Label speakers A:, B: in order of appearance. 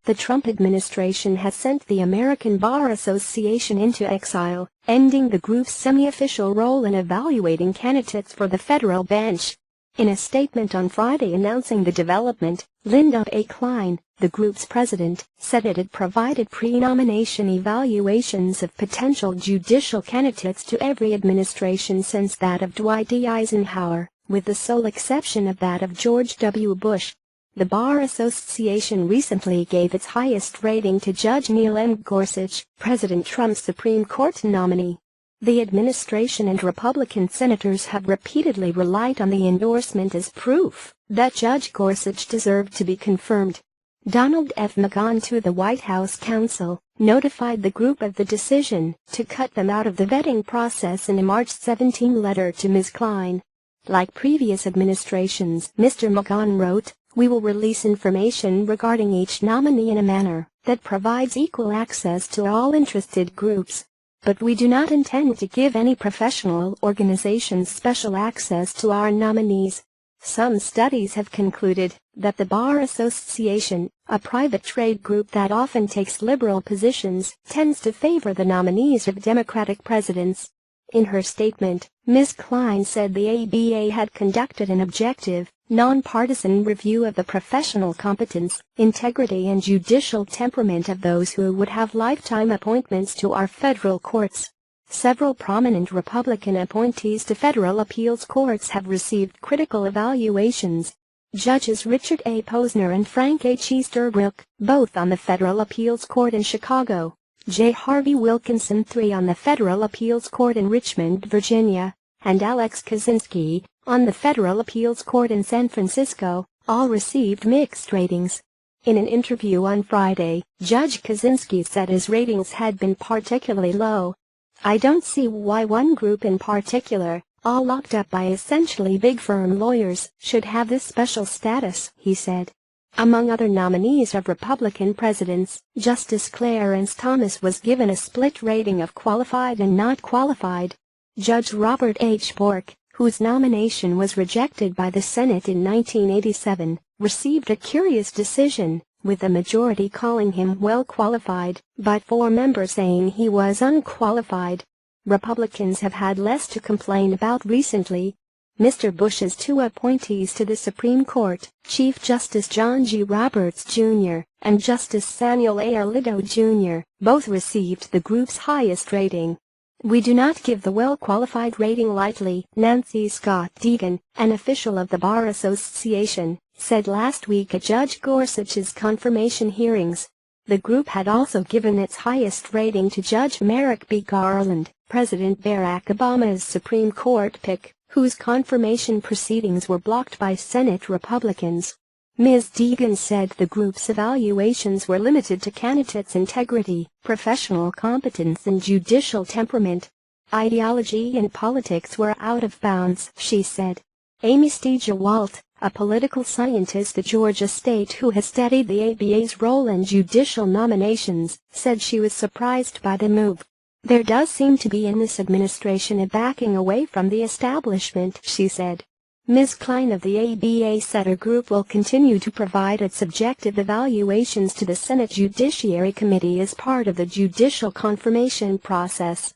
A: the Trump administration has sent the American Bar Association into exile, ending the group's semi-official role in evaluating candidates for the federal bench. In a statement on Friday announcing the development, Linda A. Klein, the group's president, said it had provided pre-nomination evaluations of potential judicial candidates to every administration since that of Dwight D. Eisenhower, with the sole exception of that of George W. Bush. The Bar Association recently gave its highest rating to Judge Neil M. Gorsuch, President Trump's Supreme Court nominee. The administration and Republican senators have repeatedly relied on the endorsement as proof that Judge Gorsuch deserved to be confirmed. Donald F. McGahn, the White House counsel, notified the group of the decision to cut them out of the vetting process in a March 17 letter to Ms. Klein. Like previous administrations, Mr. McGahn wrote, "We will release information regarding each nominee in a manner that provides equal access to all interested groups. But we do not intend to give any professional organizations special access to our nominees." Some studies have concluded that the Bar Association, a private trade group that often takes liberal positions, tends to favor the nominees of Democratic presidents. In her statement, Ms. Klein said the ABA had conducted an objective, nonpartisan review of the professional competence, integrity and judicial temperament of those who would have lifetime appointments to our federal courts. Several prominent Republican appointees to federal appeals courts have received critical evaluations. Judges Richard A. Posner and Frank H. Easterbrook, both on the Federal Appeals Court in Chicago. J. Harvey Wilkinson III on the Federal Appeals Court in Richmond, Virginia, and Alex Kaczynski, on the Federal Appeals Court in San Francisco, all received mixed ratings. In an interview on Friday, Judge Kaczynski said his ratings had been particularly low. "I don't see why one group in particular, all locked up by essentially big firm lawyers, should have this special status," he said. Among other nominees of Republican presidents, Justice Clarence Thomas was given a split rating of qualified and not qualified. Judge Robert H. Bork, whose nomination was rejected by the Senate in 1987, received a curious decision, with the majority calling him well qualified, but 4 members saying he was unqualified. Republicans have had less to complain about recently. Mr. Bush's 2 appointees to the Supreme Court, Chief Justice John G. Roberts, Jr., and Justice Samuel A. Alito, Jr., both received the group's highest rating. "We do not give the well-qualified rating lightly," Nancy Scott Deegan, an official of the Bar Association, said last week at Judge Gorsuch's confirmation hearings. The group had also given its highest rating to Judge Merrick B. Garland, President Barack Obama's Supreme Court pick, whose confirmation proceedings were blocked by Senate Republicans. Ms. Deegan said the group's evaluations were limited to candidates' integrity, professional competence and judicial temperament. Ideology and politics were out of bounds, she said. Amy Stejewalt, a political scientist at Georgia State who has studied the ABA's role in judicial nominations, said she was surprised by the move. "There does seem to be in this administration a backing away from the establishment," she said. Ms. Klein of the ABA said her group will continue to provide its objective evaluations to the Senate Judiciary Committee as part of the judicial confirmation process.